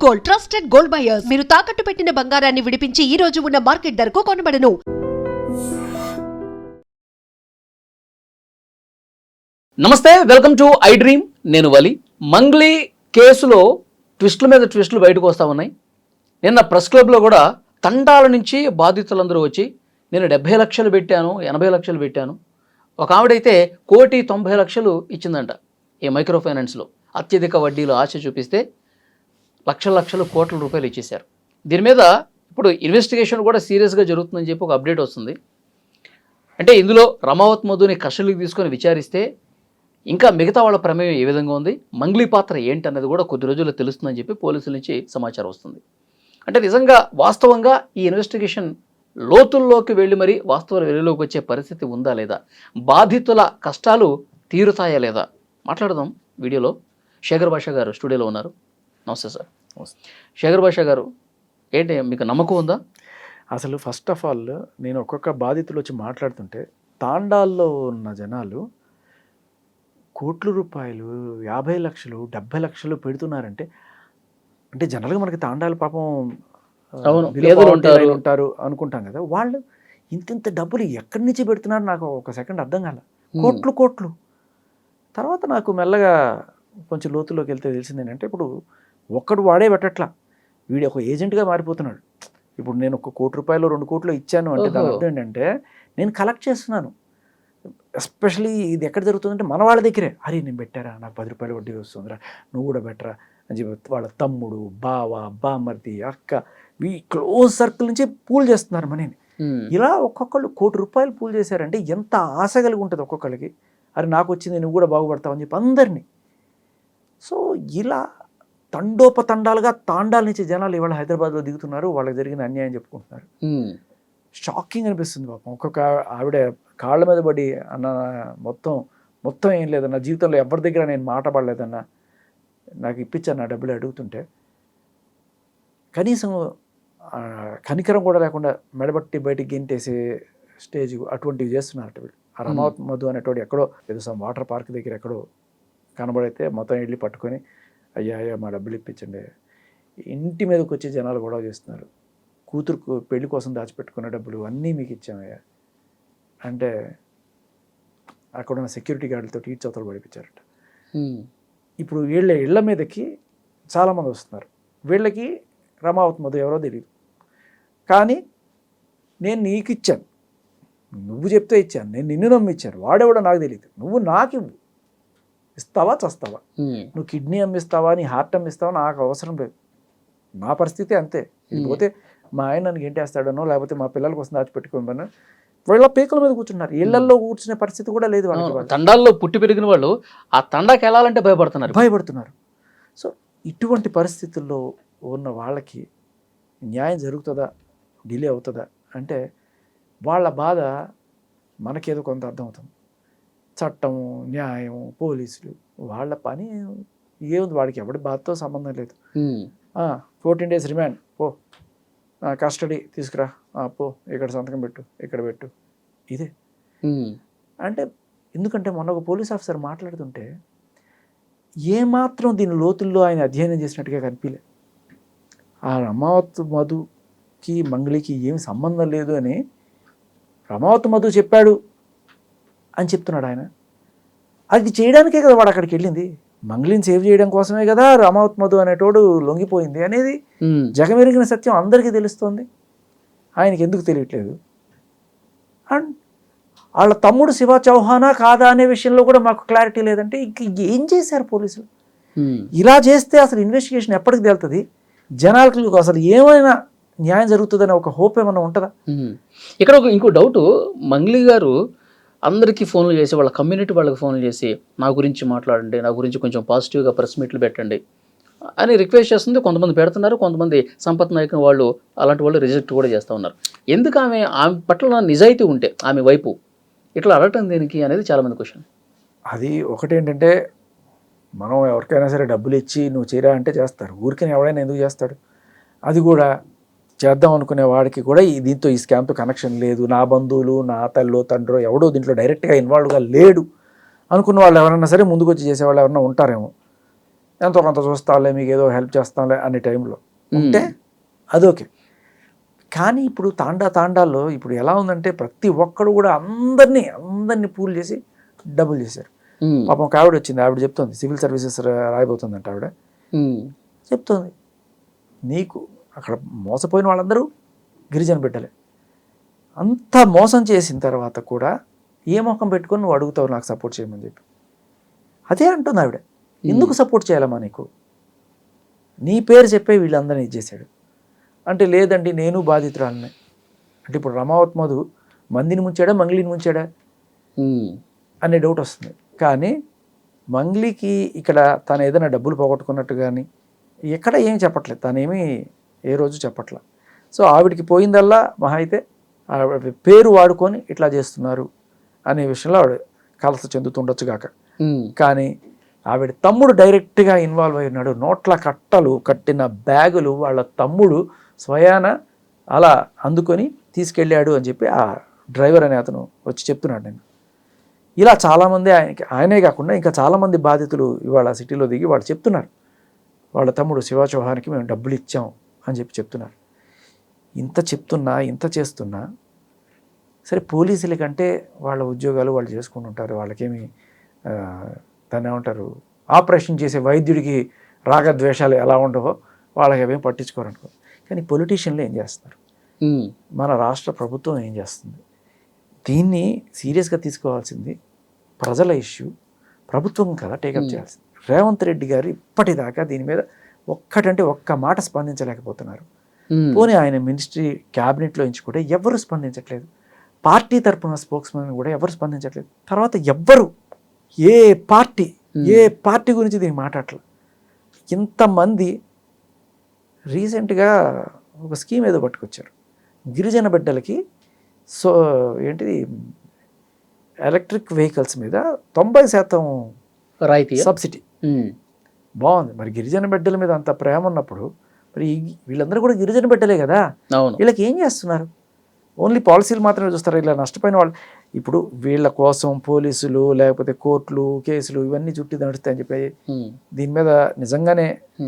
Gold, trusted gold buyers. మీరు తాకట్టు పెట్టిన బంగారాన్ని విడిపించి ఈ రోజు ఉన్న మార్కెట్ ధరకు కొనబడను. నమస్తే, వెల్కమ్ టు ఐ డ్రీమ్. నేను వలి. మంగ్లీ కేసులో ట్విస్టుల మీద ట్విస్టులు బయటకు వస్తూ ఉన్నాయి. నిన్న ప్రెస్ క్లబ్లో కూడా తండాల నుంచి బాధితులందరూ వచ్చి నేను 70 లక్షలు పెట్టాను, 80 లక్షలు పెట్టాను. ఒక ఆవిడైతే 1,90,00,000 ఇచ్చిందంట ఈ మైక్రో ఫైనాన్స్లో. అత్యధిక వడ్డీలో ఆశ చూపిస్తే లక్షల కోట్ల రూపాయలు ఇచ్చేశారు. దీని మీద ఇప్పుడు ఇన్వెస్టిగేషన్ కూడా సీరియస్గా జరుగుతుందని చెప్పి ఒక అప్డేట్ వస్తుంది. అంటే ఇందులో రమావత్ మధుని కస్టడీకి తీసుకొని విచారిస్తే ఇంకా మిగతా వాళ్ళ ప్రమేయం ఏ విధంగా ఉంది, మంగ్లీ పాత్ర ఏంటన్నది కూడా కొద్ది రోజుల్లో తెలుస్తుందని చెప్పి పోలీసుల నుంచి సమాచారం వస్తుంది. అంటే నిజంగా వాస్తవంగా ఈ ఇన్వెస్టిగేషన్ లోతుల్లోకి వెళ్ళి మరి వాస్తవాలు వెలుగులోకి వచ్చే పరిస్థితి ఉందా లేదా, బాధితుల కష్టాలు తీరుతాయా లేదా మాట్లాడదాం. వీడియోలో శేఖర్ భాష గారు స్టూడియోలో ఉన్నారు. నమస్తే సార్. శేఖర్ భాష గారు, ఏంటి మీకు నమ్మకం ఉందా? అసలు ఫస్ట్ ఆఫ్ ఆల్ నేను ఒక్కొక్క బాధితులు వచ్చి మాట్లాడుతుంటే తాండాల్లో ఉన్న జనాలు కోట్ల రూపాయలు, 50 లక్షలు, 70 లక్షలు పెడుతున్నారంటే, అంటే జనరల్గా మనకి తాండాలు పాపం ఉంటారు అనుకుంటాం కదా, వాళ్ళు ఇంత డబ్బులు ఎక్కడి నుంచి పెడుతున్నారు నాకు ఒక సెకండ్ అర్థం కాల. కోట్లు. తర్వాత నాకు మెల్లగా కొంచెం లోతులోకి వెళ్తే తెలిసింది ఏంటంటే, ఇప్పుడు ఒక్కడు వాడే పెట్టట్లా, వీడు ఒక ఏజెంట్గా మారిపోతున్నాడు. ఇప్పుడు నేను 1 కోటి రూపాయలు 2 కోట్లు ఇచ్చాను అంటే దాని అర్థం ఏంటంటే నేను కలెక్ట్ చేస్తున్నాను. ఎస్పెషలీ ఇది ఎక్కడ జరుగుతుందంటే మన వాళ్ళ దగ్గరే. అరే నేను పెట్టారా, నాకు 10 రూపాయలు వడ్డీ వస్తుందిరా, నువ్వు కూడా బెటరా అని చెప్పి వాళ్ళ తమ్ముడు, బావ, బామ్మర్ది, అక్క, ఈ క్లోజ్ సర్కిల్ నుంచి పూల్ చేస్తున్నారు మనీని. ఇలా ఒక్కొక్కళ్ళు 1 కోటి రూపాయలు పూల్ చేశారంటే ఎంత ఆశ కలిగి ఉంటుంది ఒక్కొక్కరికి. అరే నాకు వచ్చింది, నువ్వు కూడా బాగుపడతావు అని చెప్పి అందరినీ. సో ఇలా తండోపతండాలుగా తాండాల నుంచి జనాలు ఇవాళ హైదరాబాద్లో దిగుతున్నారు, వాళ్ళకి జరిగిన అన్యాయం చెప్పుకుంటున్నారు. షాకింగ్ అనిపిస్తుంది పాపం. ఒక్కొక్క ఆవిడ కాళ్ళ మీద పడి, అన్న మొత్తం ఏం లేదన్న, జీవితంలో ఎవరి దగ్గర నేను మాట పడలేదన్న, నాకు ఇప్పించాను నా డబ్బులు అడుగుతుంటే కనీసం కనికరం కూడా లేకుండా మెడబట్టి బయటికి గెంటేసే స్టేజ్ అటువంటివి చేస్తున్నారట వీళ్ళు. ఆ రమావత్ మధు అనేటోడు ఎక్కడో ఏదో వాటర్ పార్క్ దగ్గర ఎక్కడో కనబడితే మొత్తం వెళ్ళి పట్టుకొని అయ్యా మా డబ్బులు ఇప్పించండి. ఇంటి మీదకి వచ్చి జనాలు గొడవ చేస్తున్నారు. కూతురుకు పెళ్లి కోసం దాచిపెట్టుకున్న డబ్బులు అన్నీ మీకు ఇచ్చామయ్యా అంటే అక్కడున్న సెక్యూరిటీ గార్డులతో ఈడ్చవతలు పడిపించారట. ఇప్పుడు వీళ్ళ ఇళ్ల మీదకి చాలామంది వస్తున్నారు. వీళ్ళకి రమావత్ మధు ఎవరో తెలియదు, కానీ నేను నీకు ఇచ్చాను, నువ్వు చెప్తే ఇచ్చాను, నేను నిన్ను నమ్మిచ్చాను, వాడెవడో నాకు తెలియదు, నువ్వు నాకు ఇస్తావా చస్తావా, నువ్వు కిడ్నీ అమ్మిస్తావా, నీ హార్ట్ అమ్మిస్తావా, నాకు అవసరం లేదు, నా పరిస్థితి అంతే. పోతే మా ఆయన నన్ను గెంటేస్తాడనో లేకపోతే మా పిల్లల కోసం దాచిపెట్టుకోమని వీళ్ళ పీకల మీద కూర్చున్నారు. ఇళ్లల్లో కూర్చునే పరిస్థితి కూడా లేదు వాళ్ళకి. తండాల్లో పుట్టి పెరిగిన వాళ్ళు ఆ తండాకి వెళ్ళాలంటే భయపడుతున్నారు. సో ఇటువంటి పరిస్థితుల్లో ఉన్న వాళ్ళకి న్యాయం జరుగుతుందా, డిలే అవుతుందా అంటే వాళ్ళ బాధ మనకేదో కొంత అర్థమవుతుంది. చట్టము, న్యాయం, పోలీసులు వాళ్ళ పని ఏముంది, వాడికి ఎవడి బాధతో సంబంధం లేదు. 14 days రిమాండ్, పో కస్టడీ తీసుకురా, పో ఇక్కడ సంతకం పెట్టు, ఇక్కడ పెట్టు, ఇదే. అంటే ఎందుకంటే మొన్న ఒక పోలీస్ ఆఫీసర్ మాట్లాడుతుంటే ఏమాత్రం దీని లోతుల్లో ఆయన అధ్యయనం చేసినట్టుగా కనిపించలే. ఆ రమావత్ మధుకి మంగ్లీకి ఏమి సంబంధం లేదు అని రమావత్ మధు చెప్పాడు అని చెప్తున్నాడు ఆయన. అది చేయడానికే కదా వాడు అక్కడికి వెళ్ళింది, మంగ్లీని సేవ్ చేయడం కోసమే కదా రమావత్ మధు అనేటోడు లొంగిపోయింది అనేది జగమెరిగిన సత్యం అందరికీ తెలుస్తుంది. ఆయనకి ఎందుకు తెలియట్లేదు? అండ్ వాళ్ళ తమ్ముడు శివ చౌహానా కాదా అనే విషయంలో కూడా మాకు క్లారిటీ లేదంటే ఇంక ఏం చేశారు పోలీసులు? ఇలా చేస్తే అసలు ఇన్వెస్టిగేషన్ ఎప్పటికి తేలుతుంది? జనాలకు అసలు ఏమైనా న్యాయం జరుగుతుందనే ఒక హోప్ ఏమైనా ఉంటుందా? ఇక్కడ ఇంకో డౌట్, మంగ్లీ గారు అందరికీ ఫోన్లు చేసి, వాళ్ళ కమ్యూనిటీ వాళ్ళకి ఫోన్లు చేసి నా గురించి మాట్లాడండి, నా గురించి కొంచెం పాజిటివ్గా ప్రెస్ మీట్లు పెట్టండి అని రిక్వెస్ట్ చేస్తుంది. కొంతమంది పెడుతున్నారు, కొంతమంది సంపత్ నాయక్ వాళ్ళు అలాంటి వాళ్ళు రిజెక్ట్ కూడా చేస్తూ ఉన్నారు. ఎందుకు ఆమె పట్ల నిజాయితీ ఉంటే ఆమె వైపు ఇట్లా అడగటం దేనికి అనేది చాలామంది క్వశ్చన్. అది ఒకటేంటంటే, మనం ఎవరికైనా సరే డబ్బులు ఇచ్చి నువ్వు చేయరా అంటే చేస్తారు, ఊరికైనా ఎవడైనా ఎందుకు చేస్తాడు? అది కూడా చేద్దాం అనుకునే వాడికి కూడా దీంతో ఈ స్కామ్తో కనెక్షన్ లేదు, నా బంధువులు, నా తల్లో తండ్రో ఎవడో దీంట్లో డైరెక్ట్గా ఇన్వాల్వ్గా లేడు అనుకున్న వాళ్ళు ఎవరన్నా సరే ముందుకు వచ్చి చేసేవాళ్ళు ఎవరన్నా ఉంటారేమో. ఎంతో కొంత చూస్తాంలే, మీకు ఏదో హెల్ప్ చేస్తాంలే అనే టైంలో ఉంటే అదోకే. కానీ ఇప్పుడు తాండాల్లో ఇప్పుడు ఎలా ఉందంటే ప్రతి ఒక్కడు కూడా అందరినీ పూల్ చేసి డబ్బులు చేశారు. పాపం ఒక ఆవిడ వచ్చింది, ఆవిడ చెప్తుంది సివిల్ సర్వీసెస్ రాయబోతుందంట. ఆవిడ చెప్తుంది, నీకు అక్కడ మోసపోయిన వాళ్ళందరూ గిరిజన బిడ్డలే. అంత మోసం చేసిన తర్వాత కూడా ఏ మొఖం పెట్టుకొని నువ్వు అడుగుతావు నాకు సపోర్ట్ చేయమని చెప్పి. అదే అంటుంది ఆవిడ, ఎందుకు సపోర్ట్ చేయాలమ్మా నీకు, నీ పేరు చెప్పే వీళ్ళందరినీ ఇచ్చేసాడు అంటే. లేదండి నేను బాధితురాలనే అంటే ఇప్పుడు రమావత్ మధు మందిని ముంచాడా మంగ్లీని ముంచాడా అనే డౌట్ వస్తుంది. కానీ మంగ్లీకి ఇక్కడ తను ఏదైనా డబ్బులు పోగొట్టుకున్నట్టు కానీ ఎక్కడ ఏమి చెప్పట్లేదు, తనేమీ ఏ రోజు చెప్పట్లేదు. సో ఆవిడికి పోయిందల్లా మహా అయితే ఆవిడ పేరు వాడుకొని ఇట్లా చేస్తున్నారు అనే విషయంలో ఆవిడ కలస చెందుతుండొచ్చు గాక. కానీ ఆవిడ తమ్ముడు డైరెక్ట్గా ఇన్వాల్వ్ అయి ఉన్నాడు. నోట్ల కట్టలు కట్టిన బ్యాగులు వాళ్ళ తమ్ముడు స్వయాన అలా అందుకొని తీసుకెళ్ళాడు అని చెప్పి ఆ డ్రైవర్ అనే అతను వచ్చి చెప్తున్నాడు. నేను ఇలా చాలామంది ఆయనే కాకుండా ఇంకా చాలామంది బాధితులు ఇవాళ సిటీలో దిగి వాళ్ళు చెప్తున్నారు, వాళ్ళ తమ్ముడు శివ చౌహాన్కి మేము డబ్బులు ఇచ్చాం అని చెప్పి చెప్తున్నారు. ఇంత చెప్తున్నా ఇంత చేస్తున్నా సరే పోలీసుల కంటే వాళ్ళ ఉద్యోగాలు వాళ్ళు చేసుకుంటుంటారు, వాళ్ళకేమి దాన్ని ఏమంటారు ఆపరేషన్ చేసే వైద్యుడికి రాగద్వేషాలు ఎలా ఉండవో వాళ్ళకి అవేం పట్టించుకోరు అనుకో. కానీ పొలిటీషియన్లు ఏం చేస్తున్నారు, మన రాష్ట్ర ప్రభుత్వం ఏం చేస్తుంది, దీన్ని సీరియస్గా తీసుకోవాల్సింది ప్రజల ఇష్యూ, ప్రభుత్వం కదా టేకప్ చేయాల్సింది. రేవంత్ రెడ్డి గారు ఇప్పటిదాకా దీని మీద ఒక్క మాట స్పందించలేకపోతున్నారు. పోనీ ఆయన మినిస్ట్రీ క్యాబినెట్లో ఎంచుకుంటే ఎవరు స్పందించట్లేదు, పార్టీ తరపున స్పోక్స్మెన్ కూడా ఎవరు స్పందించట్లేదు. తర్వాత ఏ పార్టీ గురించి దీన్ని మాట్లాడట్లేదు. ఇంతమంది రీసెంట్గా ఒక స్కీమ్ ఏదో పట్టుకొచ్చారు గిరిజన బిడ్డలకి. సో ఏంటిది ఎలక్ట్రిక్ వెహికల్స్ మీద 90% రాయితీ సబ్సిడీ. బాగుంది. మరి గిరిజన బిడ్డల మీద అంత ప్రేమ ఉన్నప్పుడు మరి వీళ్ళందరూ కూడా గిరిజన బిడ్డలే కదా, వీళ్ళకి ఏం చేస్తున్నారు? ఓన్లీ పాలసీలు మాత్రమే చూస్తారు. ఇలా నష్టపోయిన వాళ్ళు ఇప్పుడు వీళ్ళ కోసం పోలీసులు లేకపోతే కోర్టులు కేసులు ఇవన్నీ చుట్టి నడుస్తాయని చెప్పి దీని మీద నిజంగానే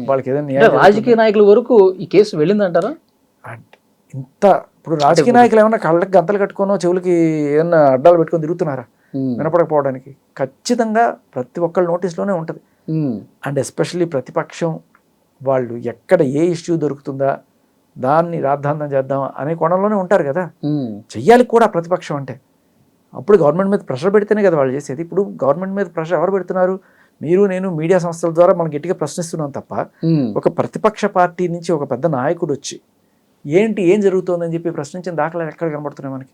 వాళ్ళకి ఏదైనా రాజకీయ నాయకుల వరకు ఈ కేసు వెళ్ళిందంటారా? ఇంత ఇప్పుడు రాజకీయ నాయకులు ఏమన్నా కళ్ళకి గంతలు కట్టుకోనో చెవులకి ఏమన్నా అడ్డాలు పెట్టుకొని తిరుగుతున్నారా వినపడకపోవడానికి? ఖచ్చితంగా ప్రతి ఒక్కళ్ళ నోటీస్లోనే ఉంటుంది. అండ్ ఎస్పెషల్లీ ప్రతిపక్షం వాళ్ళు ఎక్కడ ఏ ఇష్యూ దొరుకుతుందా దాన్ని రాద్ధాంతం చేద్దాం అనే కోణంలోనే ఉంటారు కదా. చెయ్యాలి కూడా ప్రతిపక్షం అంటే. అప్పుడు గవర్నమెంట్ మీద ప్రెషర్ పెడితేనే కదా వాళ్ళు చేసేది. ఇప్పుడు గవర్నమెంట్ మీద ప్రెషర్ ఎవరు పెడుతున్నారు? మీరు నేను మీడియా సంస్థల ద్వారా మనం గట్టిగా ప్రశ్నిస్తున్నాం తప్ప ఒక ప్రతిపక్ష పార్టీ నుంచి ఒక పెద్ద నాయకుడు వచ్చి ఏం జరుగుతుందని చెప్పి ప్రశ్నించిన దాఖలాలు ఎక్కడ కనబడుతున్నాయి మనకి?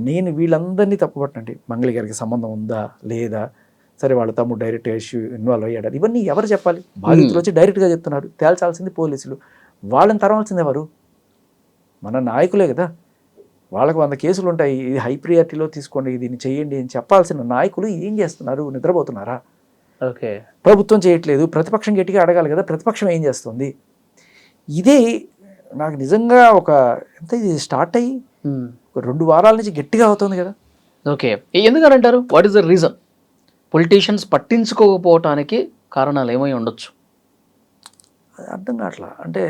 నేను వీళ్ళందరినీ తప్పుపట్టండి, మంగళి గారికి సంబంధం ఉందా లేదా, సరే వాళ్ళ తమ్ముడు డైరెక్ట్ ఇష్యూ ఇన్వాల్వ్ అయ్యాడు, ఇవన్నీ ఎవరు చెప్పాలి? బాధితులు వచ్చి డైరెక్ట్గా చెప్తున్నారు, తేల్చాల్సింది పోలీసులు. వాళ్ళని తరవాల్సింది ఎవరు? మన నాయకులే కదా. వాళ్ళకు 100 కేసులు ఉంటాయి, ఇది హై ప్రియారిటీలో తీసుకోండి, దీన్ని చేయండి అని చెప్పాల్సిన నాయకులు ఏం చేస్తున్నారు? నిద్రపోతున్నారా? ఓకే, ప్రభుత్వం చేయట్లేదు, ప్రతిపక్షం గట్టిగా అడగాలి కదా, ప్రతిపక్షం ఏం చేస్తుంది? ఇదే నాకు నిజంగా ఎంత ఇది స్టార్ట్ అయ్యి 2 వారాల నుంచి గట్టిగా అవుతుంది కదా. ఓకే, ఎందుకంటారు? What is the reason? Politicians పట్టించుకోకపోవటానికి కారణాలు ఏమై ఉండొచ్చు? అర్థం కావట్లా. అంటే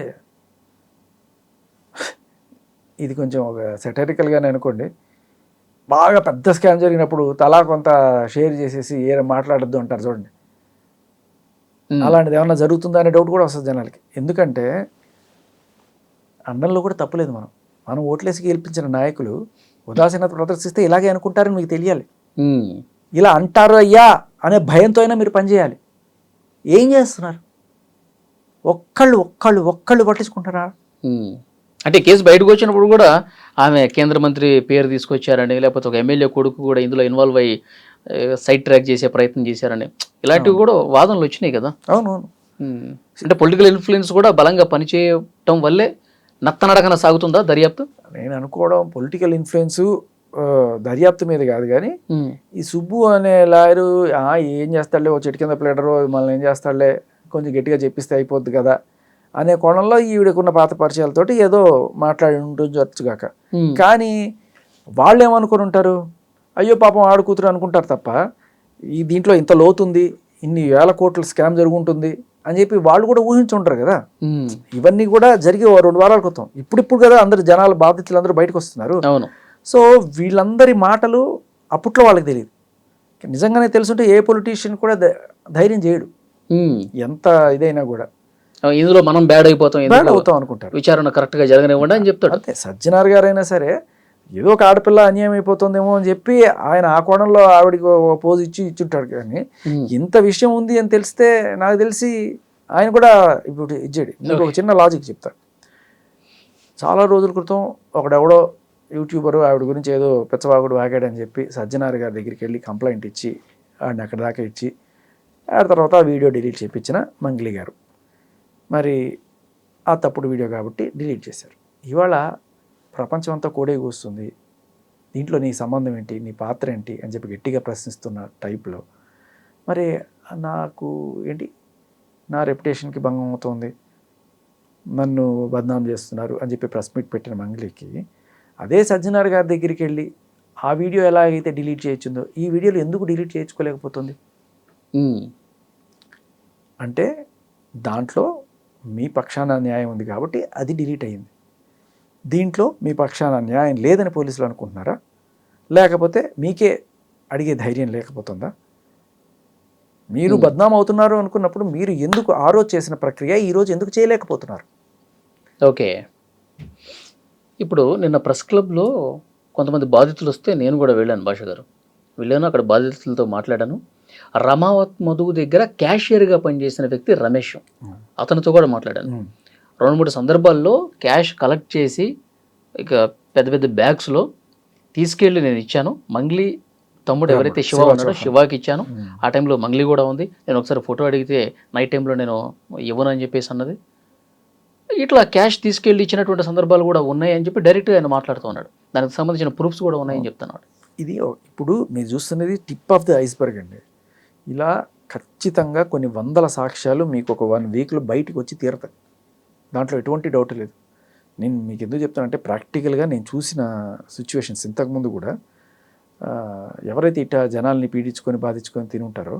ఇది కొంచెం ఒక సెటరికల్గానే అనుకోండి, బాగా పెద్ద స్కామ్ జరిగినప్పుడు తలా కొంత షేర్ చేసేసి మాట్లాడద్దు అంటారు చూడండి, అలాంటిది ఏమన్నా జరుగుతుందా అనే డౌట్ కూడా వస్తుంది జనాలకి. ఎందుకంటే అండంలో కూడా తప్పులేదు. మనం ఓట్లేసి గెలిపించిన నాయకులు ఉదాసీనత ప్రదర్శిస్తే ఇలాగే అనుకుంటారని మీకు తెలియాలి. ఇలా అంటారు అయ్యా అనే భయంతో అయినా మీరు పనిచేయాలి. ఏం చేస్తున్నారు? ఒక్కళ్ళు పట్టించుకుంటారా? అంటే కేసు బయటకు వచ్చినప్పుడు కూడా ఆమె కేంద్ర మంత్రి పేరు తీసుకొచ్చారని, లేకపోతే ఒక ఎమ్మెల్యే కొడుకు కూడా ఇందులో ఇన్వాల్వ్ అయ్యి సైడ్ ట్రాక్ చేసే ప్రయత్నం చేశారని ఇలాంటివి కూడా వాదనలు వచ్చినాయి కదా. అవునవును. అంటే పొలిటికల్ ఇన్ఫ్లుయెన్స్ కూడా బలంగా పనిచేయటం వల్లే నత్తనడకన సాగుతుందా దర్యాప్తు? నేను అనుకోవడం పొలిటికల్ ఇన్ఫ్లుయెన్స్ దర్యాప్తు మీద కాదు, కానీ ఈ సుబ్బు అనే లాయరు ఏం చేస్తాడులే, ఓ చెట్టు కింద ప్లేడరు మనల్ని ఏం చేస్తాడులే, కొంచెం గట్టిగా చెప్పిస్తే అయిపోద్ది కదా అనే కోణంలో ఈవిడకున్న పాత పరిచయాలతోటి ఏదో మాట్లాడి ఉండొచ్చుగాక. కానీ వాళ్ళు ఏమనుకుని ఉంటారు, అయ్యో పాపం ఆడు కూతురు అనుకుంటారు తప్ప ఈ దీంట్లో ఇంత లోతుంది, ఇన్ని వేల కోట్ల స్కామ్ జరుగుంటుంది అని చెప్పి వాళ్ళు కూడా ఊహించుంటారు కదా. ఉమ్. ఇవన్నీ కూడా జరిగి 2 వారాల క్రితం. ఇప్పుడు కదా అందరు జనాలు బాధితులు అందరూ బయటకు వస్తున్నారు. అవును. సో వీళ్ళందరి మాటలు అప్పట్లో వాళ్ళకి తెలియదు. నిజంగానే తెలుసుంటే ఏ పొలిటీషియన్ కూడా ధైర్యం చేయడు, ఉమ్. ఎంత ఇదైనా కూడా. ఇందులో మనం బ్యాడ్ అయిపోతాం, బ్యాడ్ ఎందుకు అవుతాం అనుకుంటారు. విచారణ కరెక్ట్ గా జరగనివ్వండి అని చెప్తాడు. అంతే. సజ్జనార్ గారైనా సరే ఏదో ఒక ఆడపిల్ల అన్యాయం అయిపోతుందేమో అని చెప్పి ఆయన ఆ కోణంలో ఆవిడికి పోజ్ ఇచ్చుంటాడు. కానీ ఇంత విషయం ఉంది అని తెలిస్తే నాకు తెలిసి ఆయన కూడా ఇప్పుడు ఇచ్చాడు. మీకు ఒక చిన్న లాజిక్ చెప్తా. చాలా రోజుల క్రితం ఒకడెవడో యూట్యూబరు ఆవిడ గురించి ఏదో పెచ్చవాగుడు వాగాడని చెప్పి సజ్జనార్ గారి దగ్గరికి వెళ్ళి కంప్లైంట్ ఇచ్చి ఆడిని అక్కడ దాకా ఇచ్చి ఆ తర్వాత ఆ వీడియో డిలీట్ చేయించిన మంగ్లీ గారు. మరి ఆ తప్పుడు వీడియో కాబట్టి డిలీట్ చేశారు. ఇవాళ ప్రపంచం అంతా కోడే కూస్తుంది, దీంట్లో నీ సంబంధం ఏంటి, నీ పాత్ర ఏంటి అని చెప్పి గట్టిగా ప్రశ్నిస్తున్న టైప్లో మరి నాకు ఏంటి, నా రెప్యుటేషన్కి భంగం అవుతుంది, నన్ను బద్నాం చేస్తున్నారు అని చెప్పి ప్రెస్ మీట్ పెట్టిన మంగ్లీకి అదే సజ్జనార్ గారి దగ్గరికి వెళ్ళి ఆ వీడియో ఎలాగైతే డిలీట్ చేయొచ్చిందో ఈ వీడియోలు ఎందుకు డిలీట్ చేయించుకోలేకపోతుంది అంటే దాంట్లో మీ పక్షాన న్యాయం ఉంది కాబట్టి అది డిలీట్ అయ్యింది. దీంట్లో మీ పక్షాన న్యాయం లేదని పోలీసులు అనుకుంటున్నారా, లేకపోతే మీకే అడిగే ధైర్యం లేకపోతుందా? మీరు బద్నాం అవుతున్నారు అనుకున్నప్పుడు మీరు ఎందుకు ఆ రోజు చేసిన ప్రక్రియ ఈరోజు ఎందుకు చేయలేకపోతున్నారు? ఓకే, ఇప్పుడు నిన్న ప్రెస్ క్లబ్లో కొంతమంది బాధితులు వస్తే నేను కూడా వెళ్ళాను. భాష గారు వెళ్ళాను, అక్కడ బాధితులతో మాట్లాడాను. రమావత్ మధువు దగ్గర క్యాషియర్గా పనిచేసిన వ్యక్తి రమేష్, అతనితో కూడా మాట్లాడాను. 2-3 సందర్భాల్లో క్యాష్ కలెక్ట్ చేసి ఇక పెద్ద పెద్ద బ్యాగ్స్లో తీసుకెళ్ళి నేను ఇచ్చాను. మంగ్లీ తమ్ముడు ఎవరైతే శివ ఉన్నాడో శివాకి ఇచ్చాను. ఆ టైంలో మంగ్లీ కూడా ఉంది. నేను ఒకసారి ఫోటో అడిగితే నైట్ టైంలో నేను ఇవ్వను అని చెప్పేసి అన్నది. ఇట్లా క్యాష్ తీసుకెళ్ళి ఇచ్చినటువంటి సందర్భాలు కూడా ఉన్నాయని చెప్పి డైరెక్ట్గా ఆయన మాట్లాడుతూ ఉన్నాడు. దానికి సంబంధించిన ప్రూఫ్స్ కూడా ఉన్నాయని చెప్తున్నాడు. ఇది ఇప్పుడు మీరు చూస్తున్నది టిప్ ఆఫ్ ది ఐస్బర్గ్ అండి. ఇలా ఖచ్చితంగా కొన్ని వందల సాక్ష్యాలు మీకు ఒక 1 వీక్లో బయటకు వచ్చి తీరతాయి, దాంట్లో ఎటువంటి డౌట్ లేదు. నేను మీకు ఎందుకు చెప్తానంటే ప్రాక్టికల్గా నేను చూసిన సిచ్యువేషన్స్ ఇంతకుముందు కూడా ఎవరైతే ఇట్లా జనాల్ని పీడించుకొని బాధించుకొని తిని ఉంటారో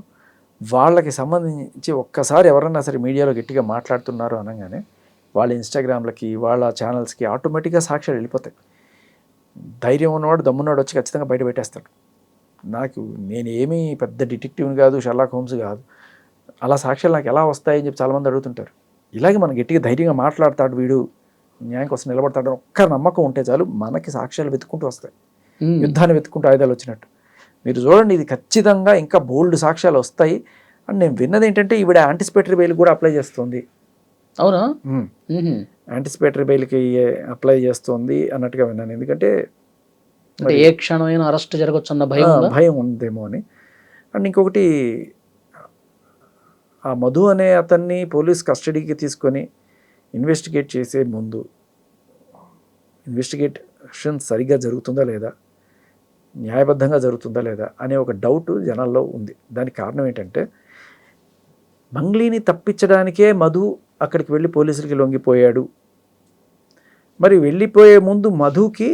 వాళ్ళకి సంబంధించి ఒక్కసారి ఎవరన్నా సరే మీడియాలో గట్టిగా మాట్లాడుతున్నారో అనగానే వాళ్ళ ఇన్స్టాగ్రామ్లకి వాళ్ళ ఛానల్స్కి ఆటోమేటిక్గా సాక్ష్యాలు వెళ్ళిపోతాయి. ధైర్యం ఉన్నవాడు దమ్మున్నాడు వచ్చి ఖచ్చితంగా బయట పెట్టేస్తాడు. నేను ఏమీ పెద్ద డిటెక్టివ్ని కాదు, షెర్లాక్ హోమ్స్ కాదు, అలా సాక్ష్యాలు నాకు ఎలా వస్తాయని చెప్పి చాలామంది అడుగుతుంటారు. ఇలాగే మనం గట్టిగా ధైర్యంగా మాట్లాడతాడు, వీడు న్యాయం కోసం నిలబడతాడు ఒక్క నమ్మకం ఉంటే చాలు, మనకి సాక్ష్యాలు వెతుక్కుంటూ వస్తాయి, యుద్ధాన్ని వెతుక్కుంటూ ఆయుధాలు వచ్చినట్టు. మీరు చూడండి, ఇది ఖచ్చితంగా ఇంకా బోల్డ్ సాక్ష్యాలు వస్తాయి. అండ్ నేను విన్నది ఏంటంటే ఈవిడ యాంటిసిపేటరీ బెయిల్ కూడా అప్లై చేస్తుంది. అవునా? యాంటిసిపేటరీ బెయిల్కి అప్లై చేస్తుంది అన్నట్టుగా విన్నాను. ఎందుకంటే ఏ క్షణమైన అరెస్ట్ జరగచ్చు అన్న భయం ఉందేమో అని. అండ్ ఇంకొకటి, ఆ మధు అనే అతన్ని పోలీస్ కస్టడీకి తీసుకొని ఇన్వెస్టిగేట్ చేసే ముందు ఇన్వెస్టిగేషన్ సరిగ్గా జరుగుతుందా లేదా, న్యాయబద్ధంగా జరుగుతుందా లేదా అనే ఒక డౌట్ జనాల్లో ఉంది. దానికి కారణం ఏంటంటే మంగ్లీని తప్పించడానికే మధు అక్కడికి వెళ్ళి పోలీసులకి లొంగిపోయాడు. మరి వెళ్ళిపోయే ముందు మధుకి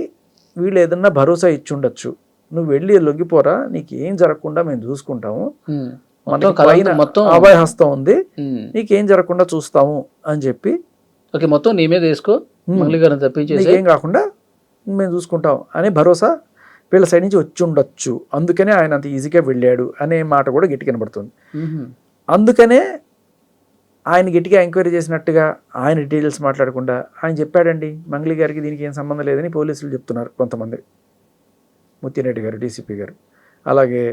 వీళ్ళు ఏదన్నా భరోసా ఇచ్చుండొచ్చు, నువ్వు వెళ్ళి లొంగిపోరా, నీకు ఏం జరగకుండా మేము చూసుకుంటాము, మొత్తం అభయహస్తం ఉంది, నీకేం జరగకుండా చూస్తాము అని చెప్పి మొత్తం నీ మీద వేసుకో, నీకేం కాకుండా మేము చూసుకుంటాం అనే భరోసా వీళ్ళ సైడ్ నుంచి వచ్చి ఉండొచ్చు. అందుకనే ఆయన అంత ఈజీగా వెళ్ళాడు అనే మాట కూడా గట్టి కనబడుతుంది. అందుకనే ఆయన గట్టిగా ఎంక్వైరీ చేసినట్టుగా ఆయన డీటెయిల్స్ మాట్లాడకుండా ఆయన చెప్పాడండి మంగ్లీ గారికి దీనికి ఏం సంబంధం లేదని పోలీసులు చెప్తున్నారు కొంతమంది. ముత్తిరెడ్డి గారు, డీసీపీ గారు, అలాగే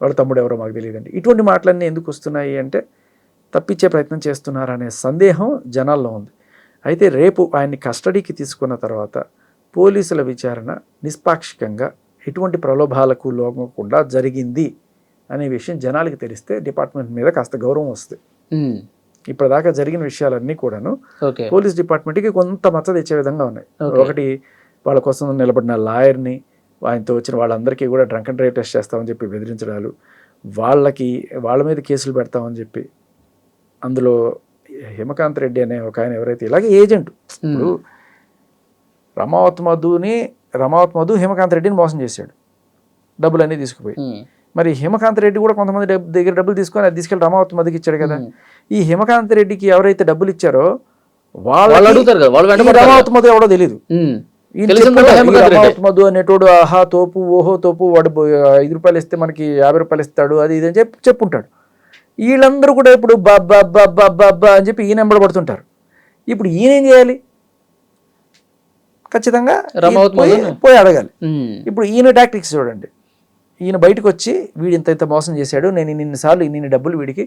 వాళ్ళ తమ్ముడు ఎవరో మాకు తెలియదండి. ఇటువంటి మాటలన్నీ ఎందుకు వస్తున్నాయి అంటే తప్పించే ప్రయత్నం చేస్తున్నారనే సందేహం జనాల్లో ఉంది. అయితే రేపు ఆయన్ని కస్టడీకి తీసుకున్న తర్వాత పోలీసుల విచారణ నిష్పాక్షికంగా ఎటువంటి ప్రలోభాలకు లోగకుండా జరిగింది అనే విషయం జనాలకి తెలిస్తే డిపార్ట్మెంట్ మీద కాస్త గౌరవం వస్తుంది. ఇప్పటిదాకా జరిగిన విషయాలన్నీ కూడాను పోలీస్ డిపార్ట్మెంట్కి కొంత మచ్చ తెచ్చే విధంగా ఉన్నాయి. ఒకటి, వాళ్ళ కోసం నిలబడిన లాయర్ని, ఆయనతో వచ్చిన వాళ్ళందరికీ కూడా డ్రంక్ అండ్ డ్రైవ్ టెస్ట్ చేస్తామని చెప్పి బెదిరించడాలు, వాళ్ళ మీద కేసులు పెడతామని చెప్పి, అందులో హిమకాంత్ రెడ్డి అనే ఒక ఆయన ఎవరైతే ఇలాగే ఏజెంట్, ఇప్పుడు రమావత్ మధు హిమకాంత్ రెడ్డిని మోసం చేశాడు, డబ్బులన్నీ తీసుకుపోయి. మరి హిమకాంత్ రెడ్డి కూడా కొంతమంది దగ్గర డబ్బులు తీసుకొని అది తీసుకెళ్ళి రమావతి మధ్యకి ఇచ్చాడు కదా. ఈ హిమకాంత్ రెడ్డికి ఎవరైతే డబ్బులు ఇచ్చారో వాళ్ళు అడుగుతారు కదా, వాళ్ళు వెంట పడతారు. రమావతి మధ్య ఎవడో తెలియదు. తెలిసిందంటే హేమకాంత్ రెడ్డి. రమావతి మధు అనేటోడు ఆహా తోపు ఓహో తోపు వాడు 5 రూపాయలు ఇస్తే మనకి 50 రూపాయలు ఇస్తాడు అది ఇది అని చెప్పుంటాడు. వీళ్ళందరూ కూడా ఇప్పుడు బాబ్బా అని చెప్పి ఈయన పడుతుంటారు. ఇప్పుడు ఈయన ఏం చేయాలి? ఖచ్చితంగా పోయి అడగాలి. ఇప్పుడు ఈయన టాక్టిక్స్ చూడండి. ఈయన బయటకు వచ్చి వీడు ఇంత మోసం చేశాడు, నేను ఇన్ని డబ్బులు వీడికి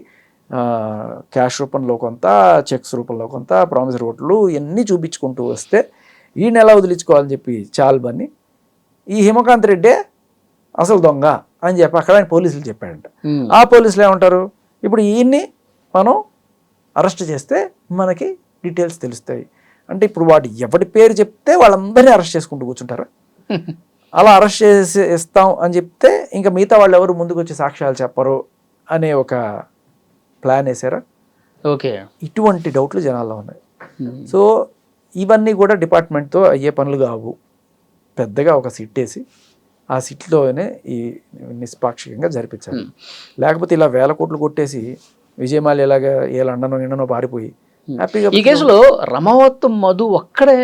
క్యాష్ రూపంలో కొంత, చెక్స్ రూపంలో కొంత, ప్రామిసరీ ఓట్లు ఇవన్నీ చూపించుకుంటూ వస్తే ఈయన ఎలా వదిలించుకోవాలని చెప్పి చాలుబని ఈ హిమకాంత్ రెడ్డే అసలు దొంగ అని చెప్పి అక్కడ ఆయన పోలీసులు చెప్పాడంట. ఆ పోలీసులు ఏమంటారు, ఇప్పుడు ఈయన్ని మనం అరెస్ట్ చేస్తే మనకి డీటెయిల్స్ తెలుస్తాయి అంటే ఇప్పుడు వాడు ఎవరి పేరు చెప్తే వాళ్ళందరినీ అరెస్ట్ చేసుకుంటూ కూర్చుంటారా? అలా అరెస్ట్ చేసి ఇస్తాం అని చెప్తే ఇంకా మిగతా వాళ్ళు ఎవరు ముందుకు వచ్చి సాక్ష్యాలు చెప్పరు అనే ఒక ప్లాన్ వేసారా? ఓకే, ఇటువంటి డౌట్లు జనాల్లో ఉన్నాయి. సో ఇవన్నీ కూడా డిపార్ట్మెంట్తో అయ్యే పనులు కావు. పెద్దగా ఒక సిట్ వేసి ఆ సిట్లోనే ఈ నిష్పాక్షికంగా జరిపించాలి. లేకపోతే ఇలా 1000 కోట్లు కొట్టేసి విజయమాలి ఎలాగా ఏ లండనో నిన్ననో పారిపోయి హ్యాపీగా. ఈ కేసులో రమావత్ మధు ఒక్కడే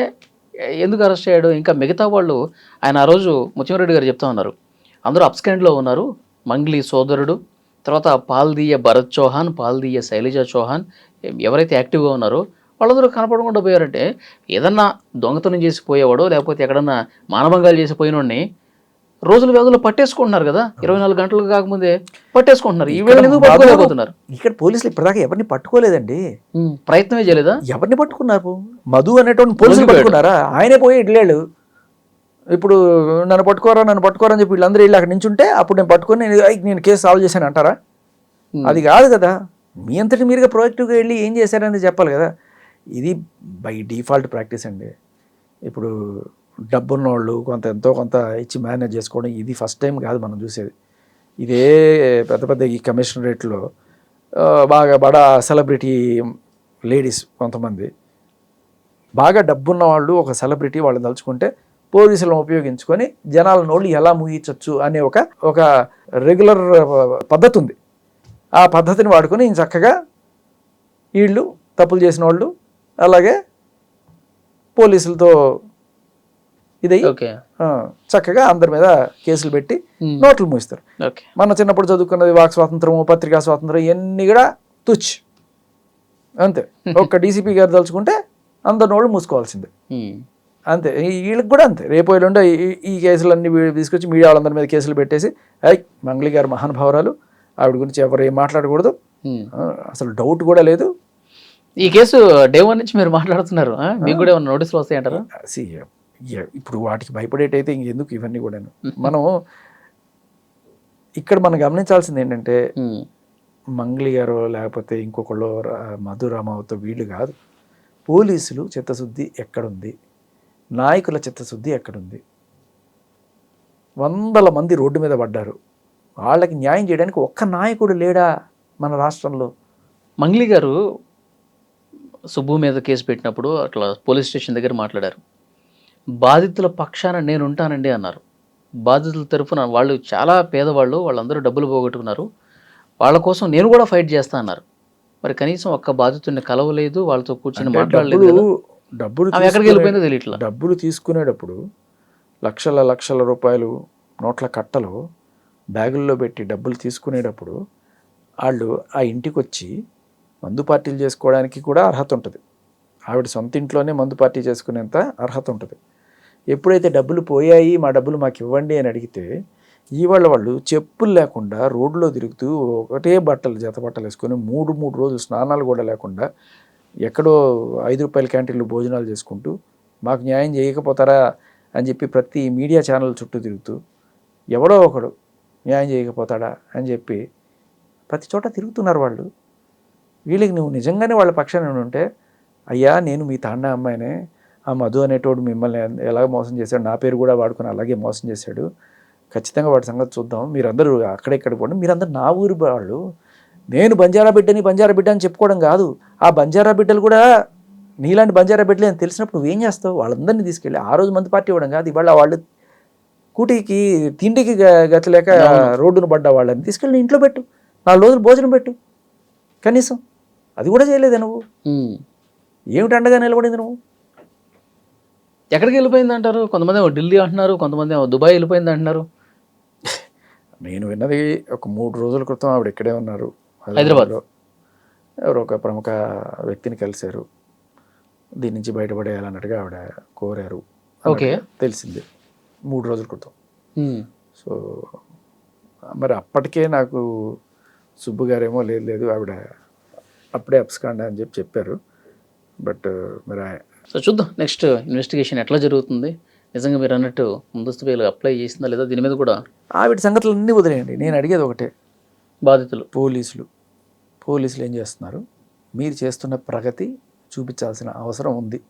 ఎందుకు అరెస్ట్ అయ్యాడు? ఇంకా మిగతా వాళ్ళు ఆయన ఆ రోజు ముత్యంరెడ్డి గారు చెప్తా ఉన్నారు, అందరూ అప్స్కాండ్లో ఉన్నారు. మంగ్లీ సోదరుడు, తర్వాత పాల్దీయ భరత్ చౌహాన్, పాల్దీయ శైలజ చౌహాన్ ఎవరైతే యాక్టివ్గా ఉన్నారో వాళ్ళందరూ కనపడకుండా పోయారంటే ఏదన్నా దొంగతనం చేసి పోయేవాడో లేకపోతే ఎక్కడన్నా మానభంగాలు చేసి పోయినోడిని రోజుల వ్యవధిలో పట్టేసుకుంటున్నారు కదా, 24 గంటలు కాకముందే పట్టేసుకుంటున్నారు. ఈ వేళ ఎందుకు పట్టుకోలేకపోతున్నారు? ఇక్కడ పోలీసులు ఇప్పటిదాకా ఎవరిని పట్టుకోలేదండి. ప్రయత్నమే చేయలేదా? ఎవరిని పట్టుకున్నారు? మధు అనేటువంటి పోలీసులు పట్టుకున్నారా? ఆయనే పోయి ఇడ్లేడు. ఇప్పుడు నన్ను పట్టుకోరా అని చెప్పి వీళ్ళందరూ వెళ్ళి అక్కడ నుంచి ఉంటే అప్పుడు నేను పట్టుకొని నేను కేసు సాల్వ్ చేశాను అంటారా? అది కాదు కదా. మీ అంతటి మీరుగా ప్రొయాక్టివ్గా వెళ్ళి ఏం చేశారనేది చెప్పాలి కదా. ఇది బై డిఫాల్ట్ ప్రాక్టీస్ అండి. ఇప్పుడు డబ్బున్న వాళ్ళు ఎంతో కొంత ఇచ్చి మేనేజ్ చేసుకోవడం ఇది ఫస్ట్ టైం కాదు మనం చూసేది. ఇదే పెద్ద ఈ కమిషనరేట్లో బాగా బడా సెలబ్రిటీ లేడీస్ కొంతమంది బాగా డబ్బున్న వాళ్ళు ఒక సెలబ్రిటీ వాళ్ళని తలుచుకుంటే పోలీసులను ఉపయోగించుకొని జనాల నోళ్ళు ఎలా ముగించవచ్చు అనే ఒక రెగ్యులర్ పద్ధతి ఉంది. ఆ పద్ధతిని వాడుకొని చక్కగా వీళ్ళు తప్పులు చేసిన వాళ్ళు అలాగే పోలీసులతో ఇదయ్యి చక్కగా అందరి మీద కేసులు పెట్టి నోట్లు మూయిస్తారు. మన చిన్నప్పుడు చదువుకున్నది వాక్ స్వాతంత్రము, పత్రికా స్వాతంత్రం ఇవన్నీ కూడా తుచ్ అంతే. ఒక్క డీసీపీ గారు తలుచుకుంటే అందరి నోళ్ళు మూసుకోవాల్సిందే అంతే. వీళ్ళకి కూడా అంతే. రేపు ఎల్లుండి ఈ కేసులన్నీ తీసుకొచ్చి మీడియా వాళ్ళందరి మీద కేసులు పెట్టేసి మంగ్లీ గారు మహానుభావురాలు, ఆవిడ గురించి ఎవరు ఏం మాట్లాడకూడదు, అసలు డౌట్ కూడా లేదు. ఈ కేసు డే 1 నుంచి మీరు మాట్లాడుతున్నారు, మీకు కూడా ఏమైనా నోటీసులు వస్తాయంటారా? ఇప్పుడు వాటికి భయపడేటైతే ఇంకెందుకు ఇవన్నీ కూడా. మనం గమనించాల్సింది ఏంటంటే మంగ్లీ గారు లేకపోతే ఇంకొకళ్ళు మధు రామావత్ వీళ్ళు కాదు. పోలీసులు చిత్తశుద్ధి ఎక్కడుంది, నాయకుల చిత్తశుద్ధి ఎక్కడుంది? 100 మంది రోడ్డు మీద పడ్డారు, వాళ్ళకి న్యాయం చేయడానికి ఒక్క నాయకుడు లేడా మన రాష్ట్రంలో? మంగ్లీ గారు సుబ్బు మీద కేసు పెట్టినప్పుడు అట్లా పోలీస్ స్టేషన్ దగ్గర మాట్లాడారు. బాధితుల పక్షాన నేను ఉంటానండి అన్నారు. బాధితుల తరఫున వాళ్ళు చాలా పేదవాళ్ళు, వాళ్ళందరూ డబ్బులు పోగొట్టుకున్నారు, వాళ్ళ కోసం నేను కూడా ఫైట్ చేస్తా అన్నారు. మరి కనీసం ఒక్క బాధితుడిని కలవలేదు, వాళ్ళతో కూర్చొని మాట్లాడలేదు. ఎక్కడికి వెళ్ళిపోయిందో తెలియట్లా. డబ్బులు తీసుకునేటప్పుడు లక్షల రూపాయలు నోట్ల కట్టలు బ్యాగుల్లో పెట్టి డబ్బులు తీసుకునేటప్పుడు వాళ్ళు ఆ ఇంటికి వచ్చి మందు పార్టీలు చేసుకోవడానికి కూడా అర్హత ఉంటుంది. ఆవిడ సొంత ఇంట్లోనే మందు పార్టీ చేసుకునేంత అర్హత ఉంటుంది. ఎప్పుడైతే డబ్బులు పోయాయి, మా డబ్బులు మాకు ఇవ్వండి అని అడిగితే వాళ్ళు చెప్పులు లేకుండా రోడ్లో తిరుగుతూ ఒకటే జత బట్టలు వేసుకొని 3 రోజులు స్నానాలు కూడా లేకుండా ఎక్కడో 5 రూపాయల క్యాంటీన్లు భోజనాలు చేసుకుంటూ మాకు న్యాయం చేయకపోతారా అని చెప్పి ప్రతి మీడియా ఛానల్ చుట్టూ తిరుగుతూ ఎవడో ఒకడు న్యాయం చేయకపోతాడా అని చెప్పి ప్రతి చోట తిరుగుతున్నారు వాళ్ళు. వీళ్ళకి నువ్వు నిజంగానే వాళ్ళ పక్షాన ఉంటే, అయ్యా నేను మీ తాండా అమ్మాయినే, ఆ మధు అనేటోడు మిమ్మల్ని ఎలాగ మోసం చేశాడు, నా పేరు కూడా వాడుకొని అలాగే మోసం చేశాడు, ఖచ్చితంగా వాడి సంగతి చూద్దాం, మీరందరూ అక్కడెక్కడ పోండి, మీరందరూ నా ఊరి వాళ్ళు, నేను బంజారా బిడ్డ అని చెప్పుకోవడం కాదు, ఆ బంజారా బిడ్డలు కూడా నీలాంటి బంజారా బిడ్డలే అని తెలిసినప్పుడు నువ్వేం చేస్తావు? వాళ్ళందరినీ తీసుకెళ్ళి ఆ రోజు మంది పార్టీ ఇవ్వడం కాదు, ఇవాళ వాళ్ళు స్కూటీకి తిండికి గతి లేక రోడ్డును పడ్డ వాళ్ళని తీసుకెళ్ళి ఇంట్లో పెట్టు, 4 రోజులు భోజనం పెట్టు కనీసం. అది కూడా చేయలేదే నువ్వు. ఏమిటి అండగా నిలబడింది నువ్వు? ఎక్కడికి వెళ్ళిపోయింది అంటారు? కొంతమంది ఏమో ఢిల్లీ అంటున్నారు, కొంతమంది ఏమో దుబాయ్ వెళ్ళిపోయింది అంటున్నారు. నేను విన్నది ఒక 3 రోజుల క్రితం ఆవిడ ఇక్కడే ఉన్నారు, హైదరాబాద్లో. ఎవరో ఒక ప్రముఖ వ్యక్తిని కలిశారు, దీని నుంచి బయటపడేయాలన్నట్టుగా ఆవిడ కోరారు ఓకే, తెలిసింది 3 రోజుల క్రితం. సో మరి అప్పటికే నాకు సుబ్బు గారేమో లేదు ఆవిడ అప్పుడే అప్స్కాండ్ అని చెప్పారు. బట్ మరి సో చూద్దాం నెక్స్ట్ ఇన్వెస్టిగేషన్ ఎట్లా జరుగుతుంది. నిజంగా మీరు అన్నట్టు ముందస్తు బెయిల్ అప్లై చేసిందా లేదా దీని మీద కూడా ఆవిడ సంగతులు అన్నీ వదిలేయండి. నేను అడిగేది ఒకటే, బాధితులు పోలీసులు ఏం చేస్తున్నారు? మీరు చేస్తున్న ప్రగతి చూపించాల్సిన అవసరం ఉంది.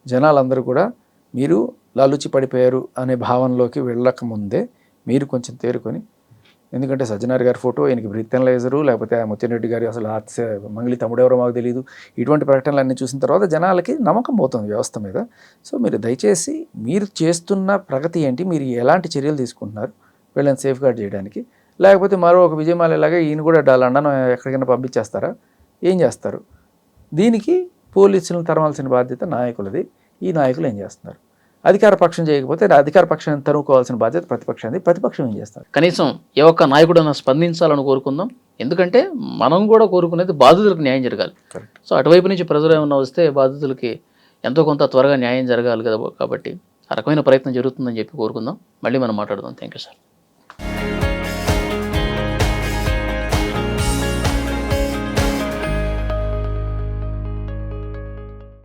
జనాలందరూ కూడా మీరు లాలూచి పడిపోయారు అనే భావనలోకి వెళ్ళకముందే మీరు కొంచెం తేరుకొని, ఎందుకంటే సజ్జనార్ గారి ఫోటో, ఈయనకి బ్రీత్ అనలైజరు, లేకపోతే ముత్తిరెడ్డి గారి అసలు మంగళి తమ్ముడెవరో మాకు తెలియదు, ఇటువంటి ప్రకటనలు అన్నీ చూసిన తర్వాత జనాలకి నమ్మకం పోతుంది వ్యవస్థ మీద. సో మీరు దయచేసి మీరు చేస్తున్న ప్రగతి ఏంటి, మీరు ఎలాంటి చర్యలు తీసుకుంటున్నారు వీళ్ళని సేఫ్ గార్డ్ చేయడానికి, లేకపోతే మరో ఒక విజయమాలలాగా ఈయన కూడా లండన్ ఎక్కడికైనా పంపించేస్తారా, ఏం చేస్తారు? దీనికి పోలీసులను తరమాల్సిన బాధ్యత నాయకులది. ఈ నాయకులు ఏం చేస్తున్నారు? అధికార పక్షం చేయకపోతే అధికార పక్షాన్ని తరుముకోవాల్సిన బాధ్యత ప్రతిపక్షాన్ని. ప్రతిపక్షం ఏం చేస్తారు? కనీసం ఏ ఒక్క నాయకుడైనా స్పందించాలని కోరుకుందాం. ఎందుకంటే మనం కూడా కోరుకునేది బాధితులకు న్యాయం జరగాలి. సో అటువైపు నుంచి ప్రజలు ఏమన్నా వస్తే బాధితులకి ఎంతో కొంత త్వరగా న్యాయం జరగాలి కదా, కాబట్టి ఆ రకమైన ప్రయత్నం జరుగుతుందని చెప్పి కోరుకుందాం. మళ్ళీ మనం మాట్లాడదాం. Thank you sir.